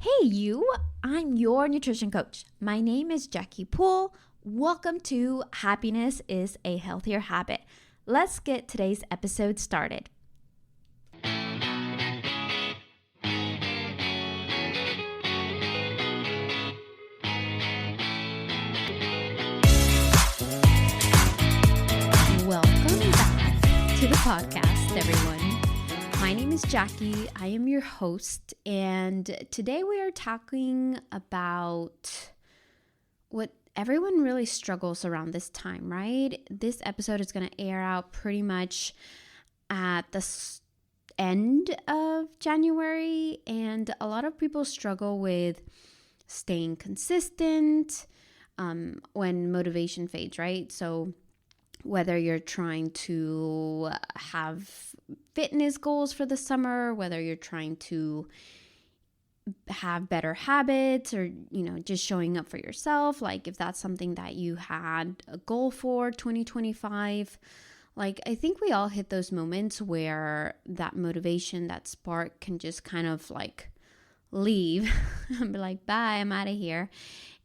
Hey, you! I'm your nutrition coach. My name is Jackie Poole. Welcome to Happiness is a Healthier Habit. Let's get today's episode started. Welcome back to the podcast, everyone. My name is Jackie. I am your host, and today we are talking about what everyone really struggles around this time, right? This episode is going to air out pretty much at the end of January, and a lot of people struggle with staying consistent when motivation fades, right? So whether you're trying to have fitness goals for the summer, whether you're trying to have better habits or, just showing up for yourself, like if that's something that you had a goal for 2025, like I think we all hit those moments where that motivation, that spark can just kind of like leave and be like, bye, I'm out of here.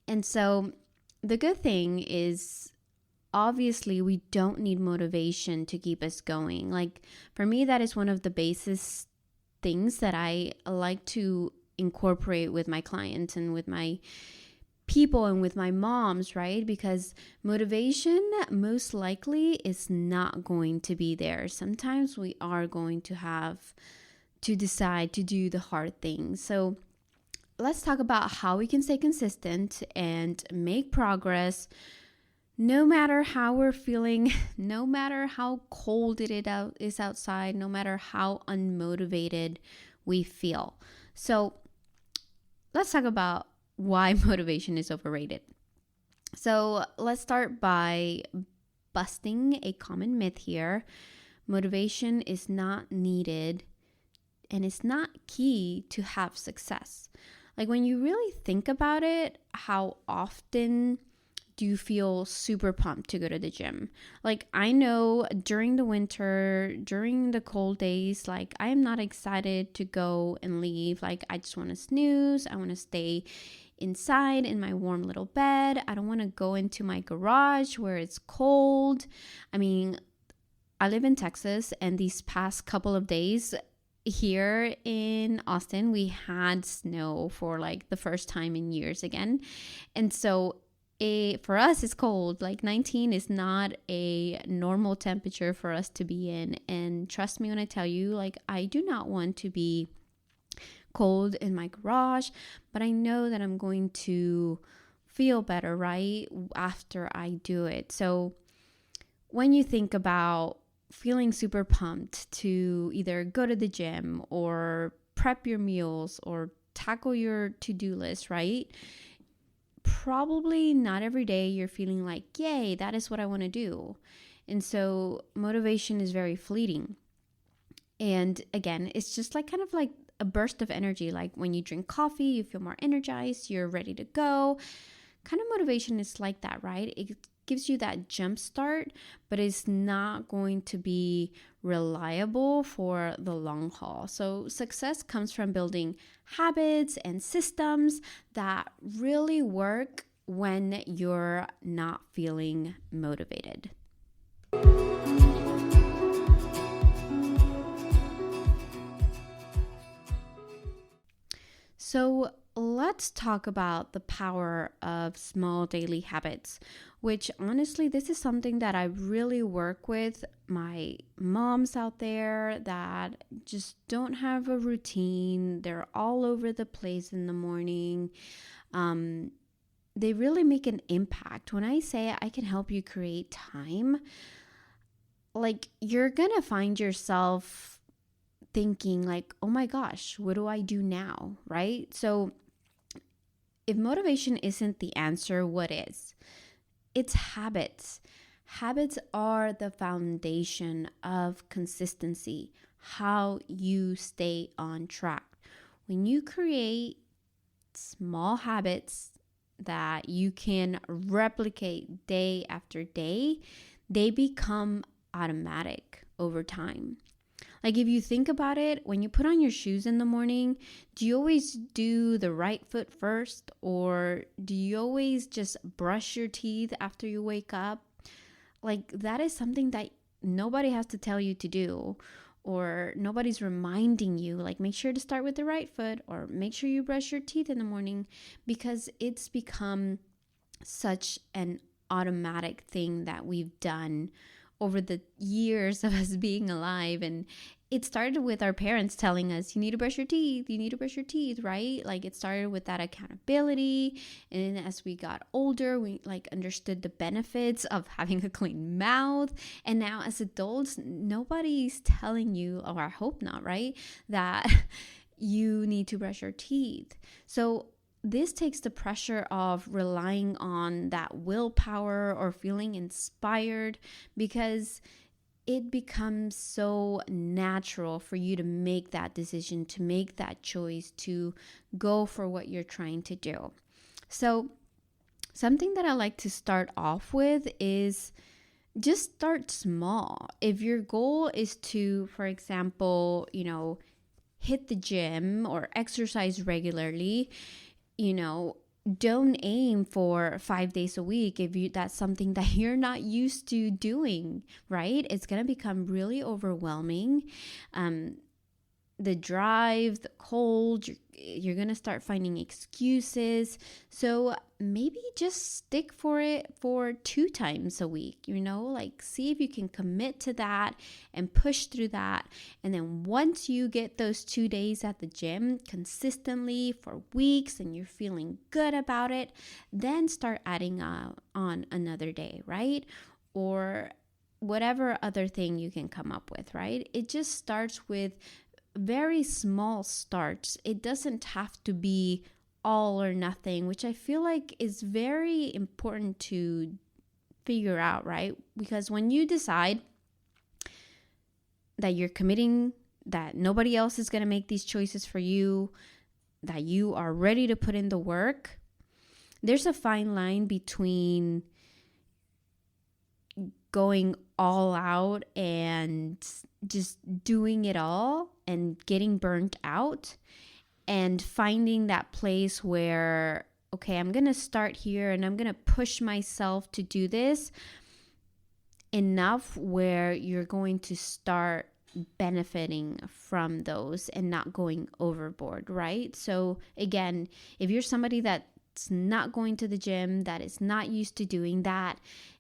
And so the good thing is, obviously, we don't need motivation to keep us going. Like for me, that is one of the basis things that I like to incorporate with my clients and with my people and with my moms, right? Because motivation most likely is not going to be there. Sometimes we are going to have to decide to do the hard things. So let's talk about how we can stay consistent and make progress no matter how we're feeling, no matter how cold it is outside, no matter how unmotivated we feel. So let's talk about why motivation is overrated. So let's start by busting a common myth here. Motivation is not needed and it's not key to have success. Like when you really think about it, how often do you feel super pumped to go to the gym? Like I know during the winter, during the cold days, like I am not excited to go and leave. Like I just want to snooze. I want to stay inside in my warm little bed. I don't want to go into my garage where it's cold. I mean, I live in Texas, and these past couple of days here in Austin, we had snow for like the first time in years again. And so for us, it's cold. Like 19 is not a normal temperature for us to be in. And trust me when I tell you, like, I do not want to be cold in my garage, but I know that I'm going to feel better, right, after I do it. So when you think about feeling super pumped to either go to the gym or prep your meals or tackle your to-do list, right? Probably not every day you're feeling like, yay, that is what I want to do. And so motivation is very fleeting. And again, it's just like kind of like a burst of energy. Like when you drink coffee, you feel more energized, you're ready to go. Kind of motivation is like that, right? It gives you that jump start, but it's not going to be reliable for the long haul. So success comes from building habits and systems that really work when you're not feeling motivated. So let's talk about the power of small daily habits, which honestly, this is something that I really work with my moms out there that just don't have a routine. They're all over the place in the morning. They really make an impact. When I say I can help you create time, like you're gonna find yourself thinking like, oh my gosh, what do I do now? Right? So if motivation isn't the answer, what is? It's habits. Habits are the foundation of consistency, how you stay on track. When you create small habits that you can replicate day after day, they become automatic over time. Like if you think about it, when you put on your shoes in the morning, do you always do the right foot first, or do you always just brush your teeth after you wake up? Like that is something that nobody has to tell you to do, or nobody's reminding you, like make sure to start with the right foot, or make sure you brush your teeth in the morning, because it's become such an automatic thing that we've done over the years of us being alive. And it started with our parents telling us, you need to brush your teeth, you need to brush your teeth, right? Like it started with that accountability. And then as we got older, we like understood the benefits of having a clean mouth. And now as adults, nobody's telling you, or I hope not, right, that you need to brush your teeth. So this takes the pressure of relying on that willpower or feeling inspired, because it becomes so natural for you to make that decision, to make that choice, to go for what you're trying to do. So something that I like to start off with is just start small. If your goal is to, for example, hit the gym or exercise regularly, don't aim for 5 days a week if that's something that you're not used to doing, right? It's going to become really overwhelming. The drive, the cold, you're going to start finding excuses. So maybe just stick for it for 2 times a week, like see if you can commit to that and push through that. And then once you get those 2 days at the gym consistently for weeks and you're feeling good about it, then start adding on another day, right? Or whatever other thing you can come up with, right? It just starts with very small starts. It doesn't have to be all or nothing, which I feel like is very important to figure out, right? Because when you decide that you're committing, that nobody else is going to make these choices for you, that you are ready to put in the work, there's a fine line between going all out and just doing it all and getting burnt out, and finding that place where, okay, I'm going to start here and I'm going to push myself to do this enough where you're going to start benefiting from those and not going overboard, right? So again, if you're somebody that's not going to the gym, that is not used to doing that,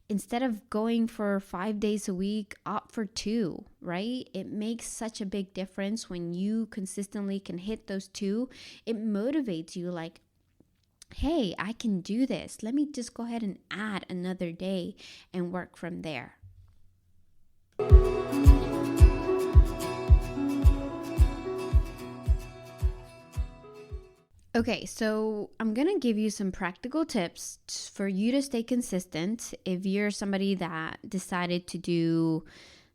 instead of going for 5 days a week, opt for 2, right? It makes such a big difference when you consistently can hit those 2. It motivates you, like, hey, I can do this. Let me just go ahead and add another day and work from there. Okay, so I'm going to give you some practical tips for you to stay consistent. If you're somebody that decided to do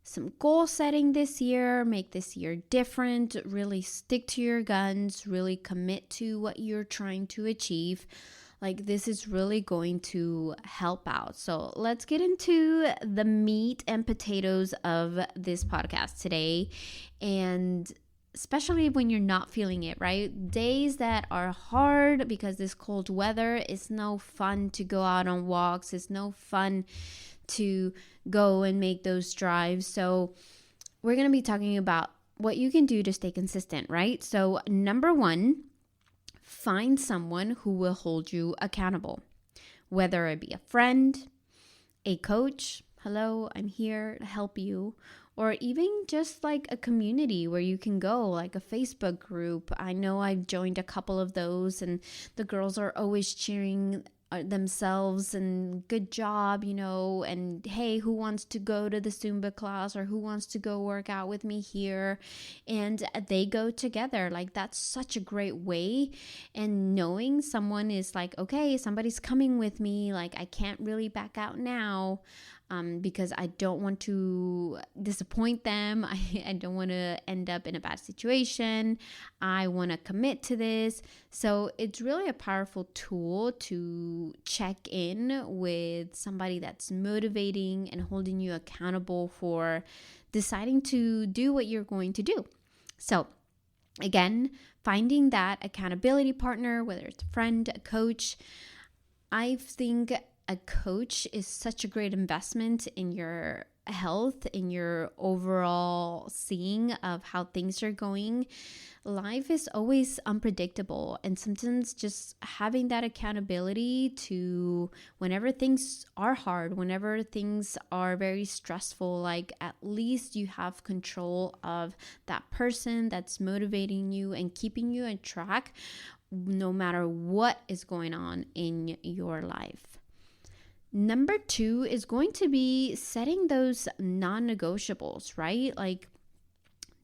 some goal setting this year, make this year different, really stick to your guns, really commit to what you're trying to achieve, like this is really going to help out. So let's get into the meat and potatoes of this podcast today. And especially when you're not feeling it, right? Days that are hard because this cold weather, is no fun to go out on walks. It's no fun to go and make those drives. So we're going to be talking about what you can do to stay consistent, right? So number 1, find someone who will hold you accountable, whether it be a friend, a coach, hello, I'm here to help you, or even just like a community where you can go, like a Facebook group. I know I've joined a couple of those, and the girls are always cheering themselves and good job, and hey, who wants to go to the Zumba class, or who wants to go work out with me here? And they go together. Like that's such a great way. And knowing someone is like, okay, somebody's coming with me, like I can't really back out now. because I don't want to disappoint them. I don't want to end up in a bad situation. I want to commit to this. So it's really a powerful tool to check in with somebody that's motivating and holding you accountable for deciding to do what you're going to do. So again, finding that accountability partner, whether it's a friend, a coach, I think a coach is such a great investment in your health, in your overall seeing of how things are going. Life is always unpredictable, and sometimes just having that accountability to whenever things are hard, whenever things are very stressful, like at least you have control of that person that's motivating you and keeping you on track no matter what is going on in your life. Number 2 is going to be setting those non-negotiables, right? Like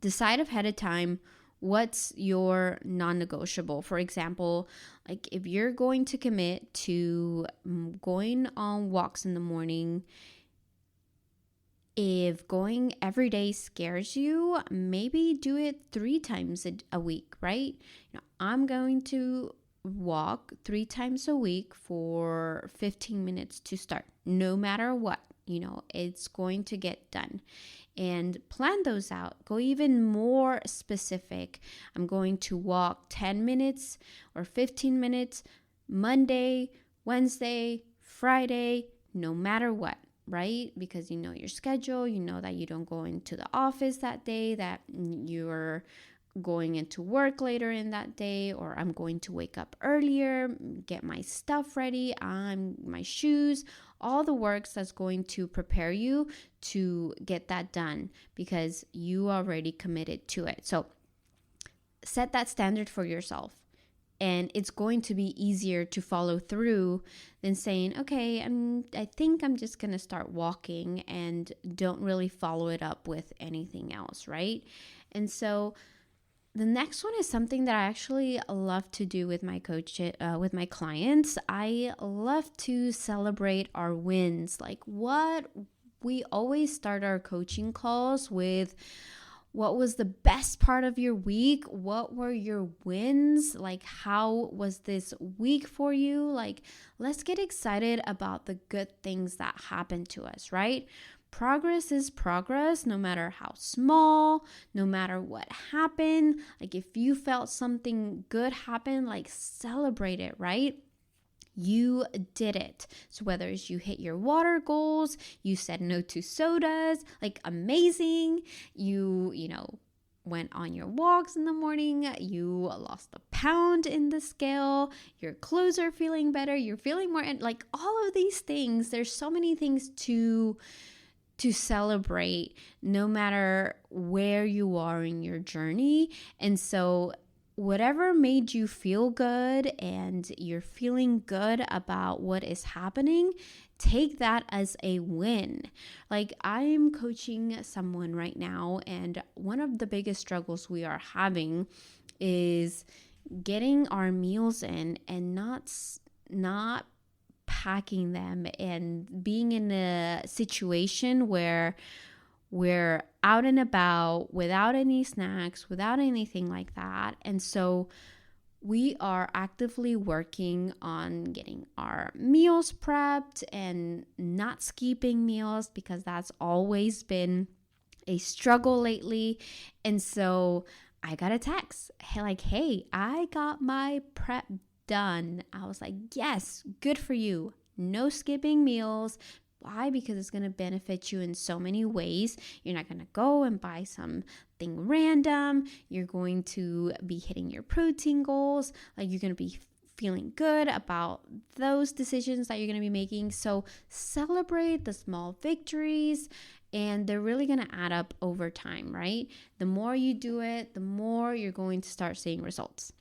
decide ahead of time what's your non-negotiable. For example, like if you're going to commit to going on walks in the morning, if going every day scares you, maybe do it 3 times a week, right? I'm going to walk 3 times a week for 15 minutes to start. No matter what, it's going to get done. And plan those out. Go even more specific. I'm going to walk 10 minutes or 15 minutes Monday, Wednesday, Friday, no matter what, right? Because you know your schedule, you know that you don't go into the office that day, that you're going into work later in that day, or I'm going to wake up earlier, get my stuff ready, my shoes, all the works that's going to prepare you to get that done because you already committed to it. So set that standard for yourself. And it's going to be easier to follow through than saying, okay, I think I'm just going to start walking and don't really follow it up with anything else, right? And so the next one is something that I actually love to do with my with my clients. I love to celebrate our wins. Like we always start our coaching calls with, what was the best part of your week? What were your wins? Like, how was this week for you? Like, let's get excited about the good things that happened to us, right? Progress is progress, no matter how small, no matter what happened. Like if you felt something good happen, like celebrate it, right? You did it. So whether it's you hit your water goals, you said no to sodas, like amazing. You went on your walks in the morning, you lost a pound in the scale, your clothes are feeling better, you're feeling more, and like all of these things, there's so many things to celebrate no matter where you are in your journey. And so whatever made you feel good and you're feeling good about what is happening, take that as a win. Like I'm coaching someone right now, and one of the biggest struggles we are having is getting our meals in and not packing them and being in a situation where we're out and about without any snacks, without anything like that. And so we are actively working on getting our meals prepped and not skipping meals because that's always been a struggle lately. And so I got a text like, hey, I got my prep done. I was like, yes, good for you. No skipping meals. Why? Because it's going to benefit you in so many ways. You're not going to go and buy something random. You're going to be hitting your protein goals. Like you're going to be feeling good about those decisions that you're going to be making. So celebrate the small victories, and they're really going to add up over time, right? The more you do it, the more you're going to start seeing results.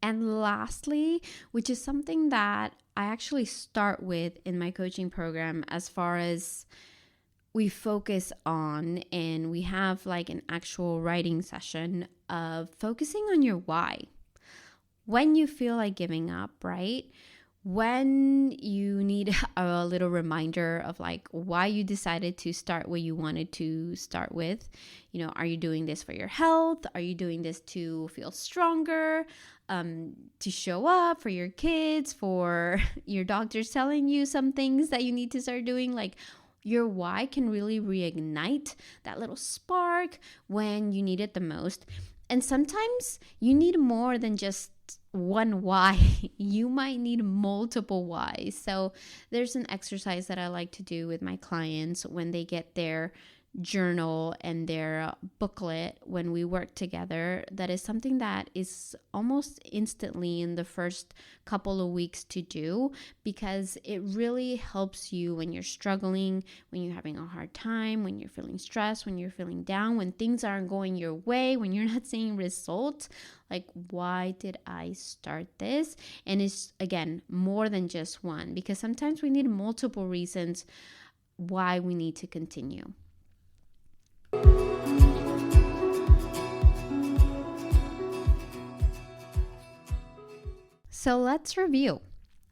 And lastly, which is something that I actually start with in my coaching program, as far as we focus on, and we have like an actual writing session of focusing on your why. When you feel like giving up, right? When you need a little reminder of like why you decided to start what you wanted to start with, are you doing this for your health? Are you doing this to feel stronger? To show up for your kids, for your doctors telling you some things that you need to start doing? Like, your why can really reignite that little spark when you need it the most. And sometimes you need more than just one why. You might need multiple whys. So there's an exercise that I like to do with my clients when they get their journal and their booklet when we work together. That is something that is almost instantly in the first couple of weeks to do, because it really helps you when you're struggling, when you're having a hard time, when you're feeling stressed, when you're feeling down, when things aren't going your way, when you're not seeing results. Like, why did I start this? And it's, again, more than just one, because sometimes we need multiple reasons why we need to continue. So let's review,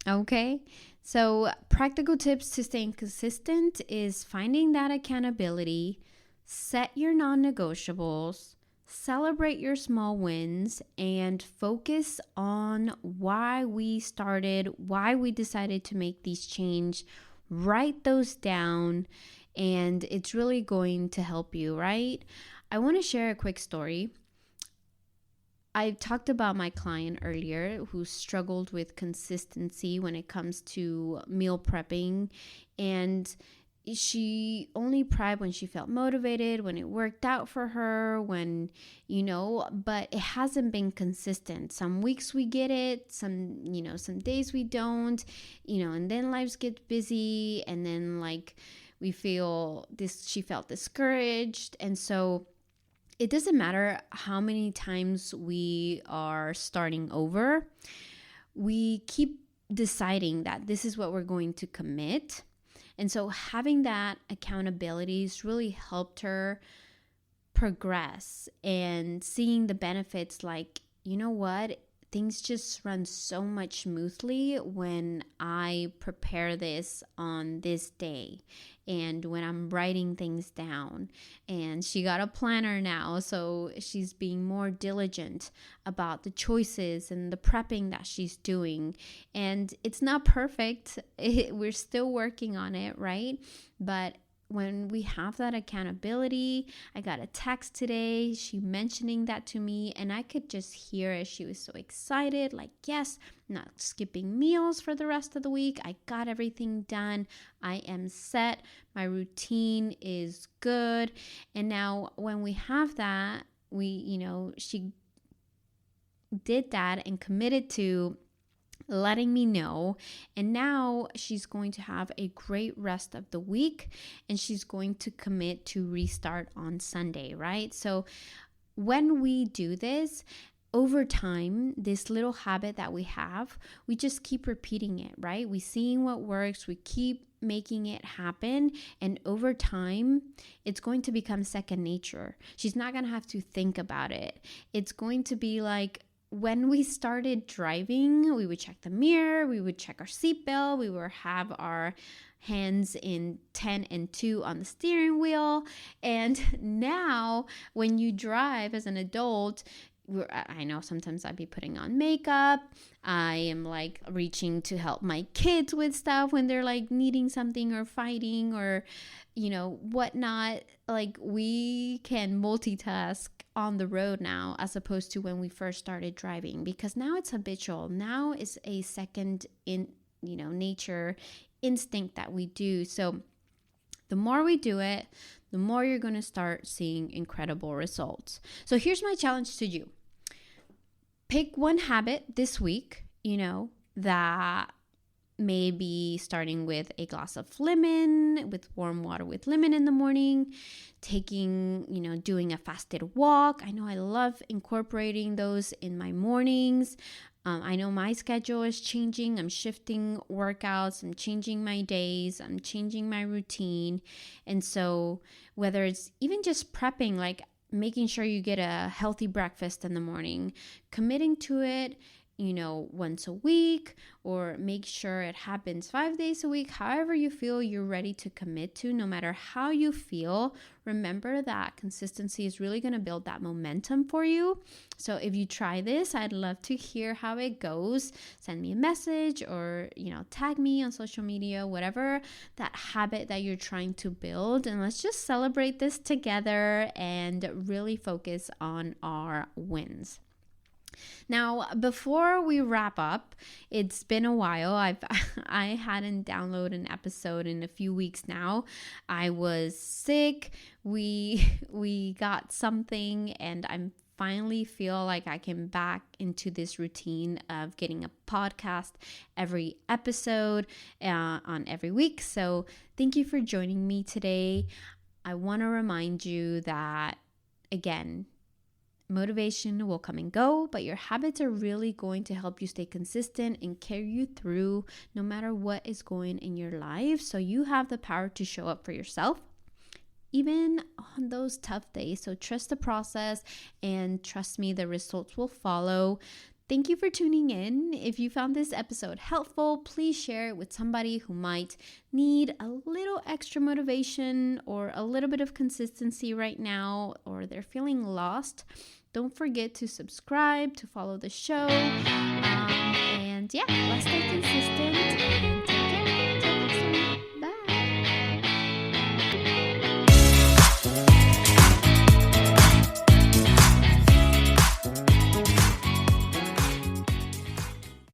okay? So practical tips to staying consistent is finding that accountability, set your non-negotiables, celebrate your small wins, and focus on why we started, why we decided to make these change. Write those down, and it's really going to help you, right? I want to share a quick story. I talked about my client earlier who struggled with consistency when it comes to meal prepping, and she only prepped when she felt motivated, when it worked out for her, but it hasn't been consistent. Some weeks we get it, some days we don't, and then lives get busy, and then she felt discouraged. And so it doesn't matter how many times we are starting over, we keep deciding that this is what we're going to commit. And so having that accountability has really helped her progress and seeing the benefits, like, you know what? Things just run so much smoothly when I prepare this on this day and when I'm writing things down. And she got a planner now, so she's being more diligent about the choices and the prepping that she's doing. And it's not perfect. We're still working on it, right? But when we have that accountability, I got a text today, she mentioning that to me, and I could just hear it. She was so excited, like, yes, not skipping meals for the rest of the week. I got everything done. I am set. My routine is good. And now when we have that, she did that and committed to letting me know. And now she's going to have a great rest of the week, and she's going to commit to restart on Sunday, right? So when we do this, over time, this little habit that we have, we just keep repeating it, right? We seeing what works, we keep making it happen, and over time, it's going to become second nature. She's not going to have to think about it. It's going to be like, when we started driving, we would check the mirror, we would check our seatbelt, we would have our hands in 10 and 2 on the steering wheel. And now when you drive as an adult, I know sometimes I'd be putting on makeup. I am reaching to help my kids with stuff when they're needing something or fighting or, whatnot. We can multitask on the road now as opposed to when we first started driving, because now it's habitual. Now it's a second nature instinct that we do. So the more we do it, the more you're going to start seeing incredible results. So here's my challenge to you. Pick one habit this week, that maybe starting with a glass of lemon, with warm water with lemon in the morning, doing a fasted walk. I know I love incorporating those in my mornings. I know my schedule is changing. I'm shifting workouts. I'm changing my days. I'm changing my routine. And so whether it's even just prepping, making sure you get a healthy breakfast in the morning, committing to it, once a week, or make sure it happens 5 days a week. However you feel you're ready to commit to, no matter how you feel, remember that consistency is really going to build that momentum for you. So if you try this, I'd love to hear how it goes. Send me a message or, tag me on social media, whatever that habit that you're trying to build. And let's just celebrate this together and really focus on our wins. Now, before we wrap up, it's been a while. I hadn't downloaded an episode in a few weeks now. I was sick. We got something, and I'm finally feel like I can back into this routine of getting a podcast every episode on every week. So thank you for joining me today. I want to remind you that, again, motivation will come and go, but your habits are really going to help you stay consistent and carry you through no matter what is going in your life. So you have the power to show up for yourself, even on those tough days. So trust the process, and trust me, the results will follow. Thank you for tuning in. If you found this episode helpful, please share it with somebody who might need a little extra motivation or a little bit of consistency right now, or they're feeling lost. Don't forget to subscribe, to follow the show. And let's stay